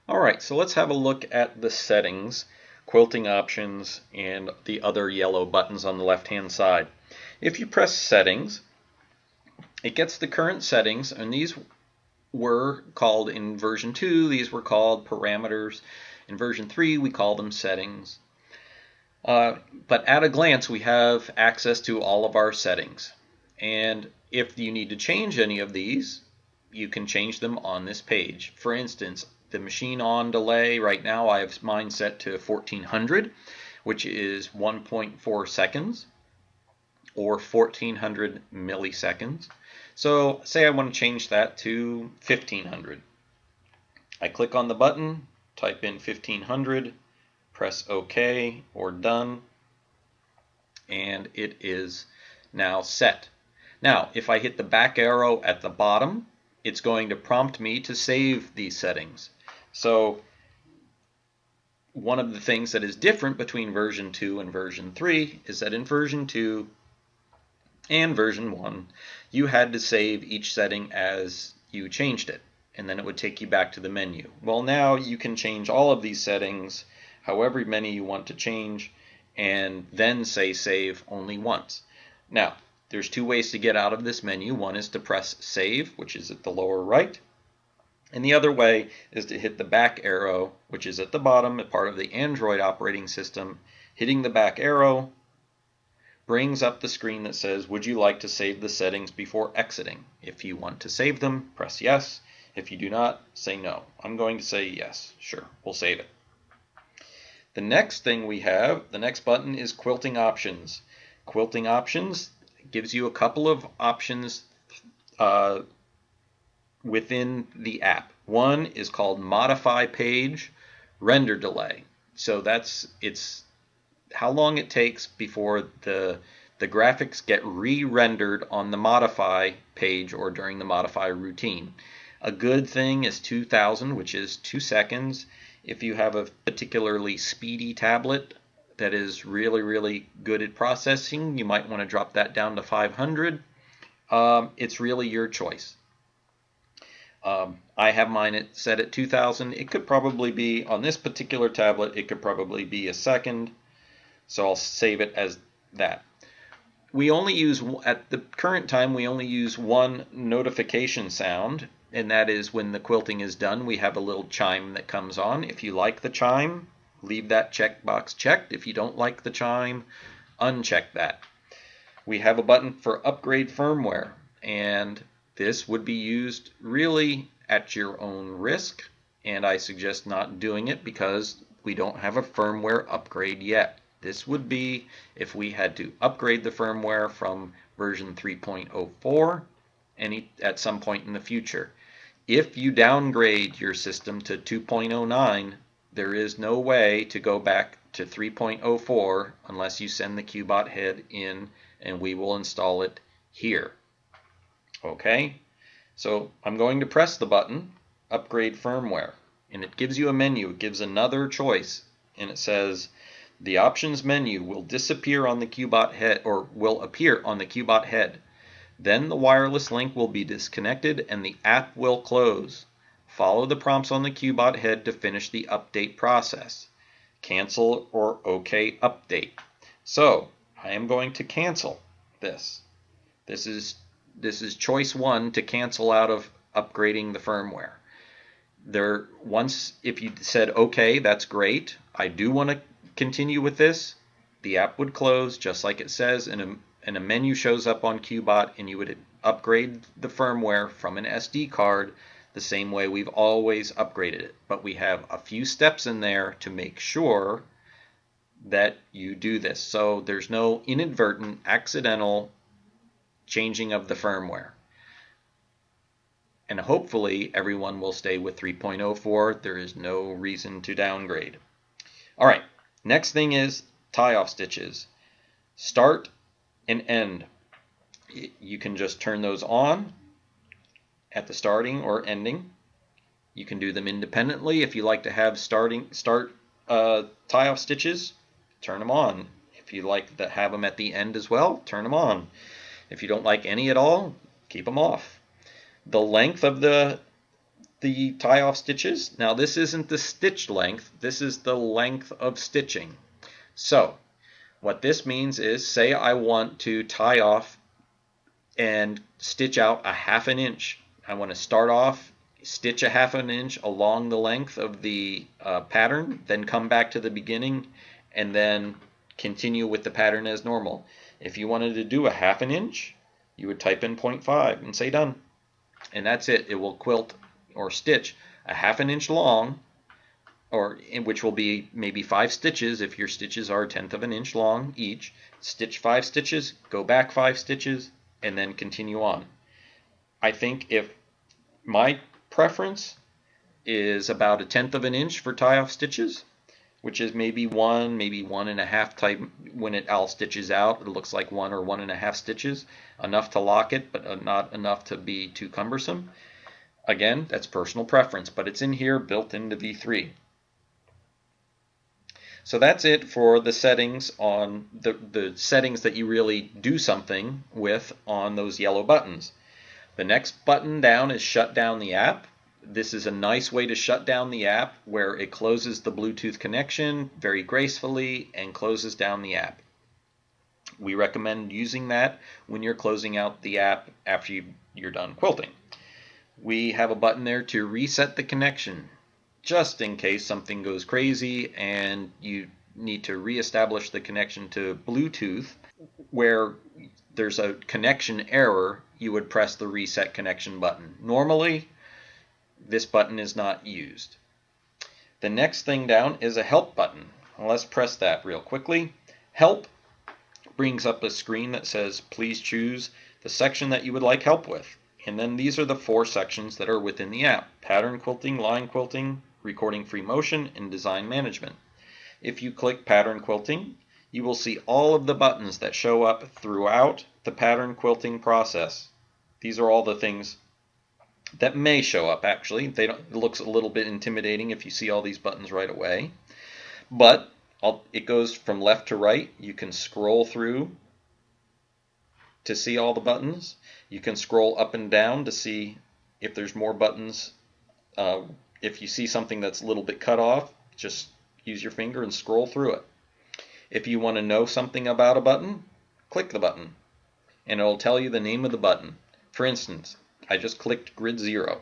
Alright, so let's have a look at the settings, quilting options, and the other yellow buttons on the left-hand side. If you press settings, it gets the current settings, and these were called in version 2, these were called parameters. In version 3, we call them settings. But at a glance, we have access to all of our settings. And if you need to change any of these, you can change them on this page. For instance, the machine on delay, right now I have mine set to 1400, which is 1.4 seconds or 1400 milliseconds. So say I want to change that to 1500. I click on the button, type in 1500, press OK or done, and it is now set. Now, if I hit the back arrow at the bottom, it's going to prompt me to save these settings. So one of the things that is different between version 2 and version 3 is that in version 2 and version 1, you had to save each setting as you changed it, and then it would take you back to the menu. Well, now you can change all of these settings, however many you want to change, and then say save only once. Now, there's two ways to get out of this menu. One is to press save, which is at the lower right, and the other way is to hit the back arrow, which is at the bottom, a part of the Android operating system. Hitting the back arrow brings up the screen that says, would you like to save the settings before exiting? If you want to save them, press yes. If you do not, say no. I'm going to say yes. Sure, we'll save it. The next thing we have, the next button is Quilting Options. Quilting Options gives you a couple of options within the app. One is called Modify Page Render Delay. So it's how long it takes before the graphics get re-rendered on the modify page or during the modify routine. A good thing is 2000, which is 2 seconds. If you have a particularly speedy tablet that is really good at processing, you might want to drop that down to 500. It's really your choice. I have mine set at 2000. It could probably be, on this particular tablet, it could probably be a second. So I'll save it as that. We only use, at the current time, we only use one notification sound, and that is when the quilting is done, we have a little chime that comes on. If you like the chime, leave that checkbox checked. If you don't like the chime, uncheck that. We have a button for upgrade firmware, and this would be used really at your own risk, and I suggest not doing it because we don't have a firmware upgrade yet. This would be if we had to upgrade the firmware from version 3.04 at some point in the future. If you downgrade your system to 2.09, there is no way to go back to 3.04 unless you send the QBOT head in, and we will install it here. Okay, so I'm going to press the button, Upgrade Firmware, and it gives you a menu. It gives another choice, and it says, the options menu will disappear on the QBOT head, or will appear on the QBOT head. Then the wireless link will be disconnected and the app will close. Follow the prompts on the QBOT head to finish the update process. Cancel or OK update. So I am going to cancel this. This is choice 1 to cancel out of upgrading the firmware. If you said OK, that's great. I do want to continue with this. The app would close just like it says, and a menu shows up on QBOT, and you would upgrade the firmware from an SD card the same way we've always upgraded it. But we have a few steps in there to make sure that you do this. So there's no inadvertent, accidental changing of the firmware. And hopefully everyone will stay with 3.04. There is no reason to downgrade. All right, next thing is tie-off stitches. Start and end. You can just turn those on at the starting or ending. You can do them independently. If you like to have start tie-off stitches, turn them on. If you like to have them at the end as well, turn them on. If you don't like any at all, keep them off. The length of the the tie-off stitches. Now this isn't the stitch length, this is the length of stitching. So what this means is, say I want to tie off and stitch out a 1/2 inch. I want to start off, stitch a 1/2 inch along the length of the pattern, then come back to the beginning and then continue with the pattern as normal. If you wanted to do a 1/2 inch, you would type in 0.5 and say done. And that's it. It will quilt or stitch a 1/2 inch long, or which will be maybe 5 stitches if your stitches are 1/10 of an inch long each. Stitch 5 stitches, go back 5 stitches, and then continue on. I think if my preference is about 1/10 of an inch for tie-off stitches, which is maybe 1.5 type. When it all stitches out, it looks like 1 or 1.5 stitches, enough to lock it, but not enough to be too cumbersome. Again, that's personal preference, but it's in here built into V3. So that's it for the settings on the settings that you really do something with on those yellow buttons. The next button down is shut down the app. This is a nice way to shut down the app where it closes the Bluetooth connection very gracefully and closes down the app. We recommend using that when you're closing out the app after you're done quilting. We have a button there to reset the connection, just in case something goes crazy and you need to reestablish the connection to Bluetooth. Where there's a connection error, you would press the reset connection button. Normally, this button is not used. The next thing down is a help button. Let's press that real quickly. Help brings up a screen that says please choose the section that you would like help with. And then these are the 4 sections that are within the app: pattern quilting, line quilting, recording free motion, and design management. If you click pattern quilting, you will see all of the buttons that show up throughout the pattern quilting process. These are all the things that may show up actually. It looks a little bit intimidating if you see all these buttons right away. But it goes from left to right. You can scroll through to see all the buttons. You can scroll up and down to see if there's more buttons. If you see something that's a little bit cut off, just use your finger and scroll through it. If you want to know something about a button, click the button and it'll tell you the name of the button. For instance, I just clicked grid 0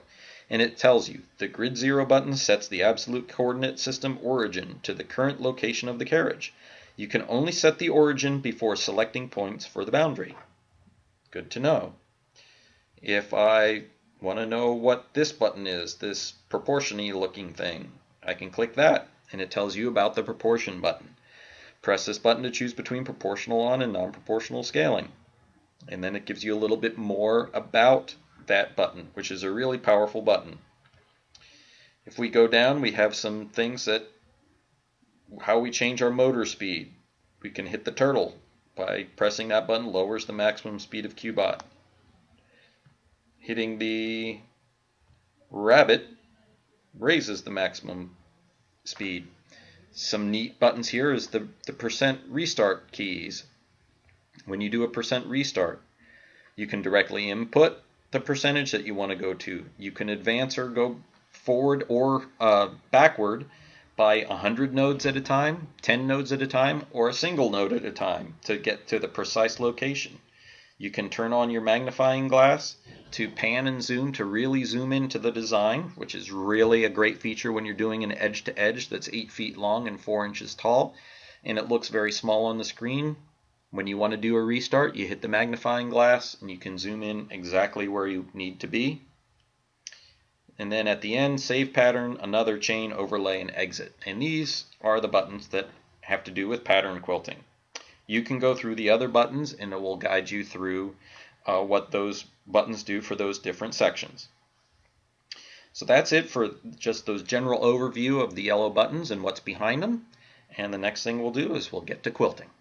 and it tells you the grid 0 button sets the absolute coordinate system origin to the current location of the carriage. You can only set the origin before selecting points for the boundary. Good to know. If I want to know what this button is, this proportion-y looking thing, I can click that and it tells you about the proportion button. Press this button to choose between proportional on and non-proportional scaling. And then it gives you a little bit more about that button, which is a really powerful button. If we go down, we have some things that how we change our motor speed. We can hit the turtle. By pressing that button lowers the maximum speed of QBOT. Hitting the rabbit raises the maximum speed. Some neat buttons here is the percent restart keys. When you do a percent restart, you can directly input the percentage that you want to go to. You can advance or go forward or backward by 100 nodes at a time, 10 nodes at a time, or a single node at a time to get to the precise location. You can turn on your magnifying glass to pan and zoom to really zoom into the design, which is really a great feature when you're doing an edge to edge that's 8 feet long and 4 inches tall, and it looks very small on the screen. When you want to do a restart, you hit the magnifying glass and you can zoom in exactly where you need to be. And then at the end, save pattern, another chain, overlay, and exit. And these are the buttons that have to do with pattern quilting. You can go through the other buttons and it will guide you through what those buttons do for those different sections. So that's it for just those general overview of the yellow buttons and what's behind them. And the next thing we'll do is we'll get to quilting.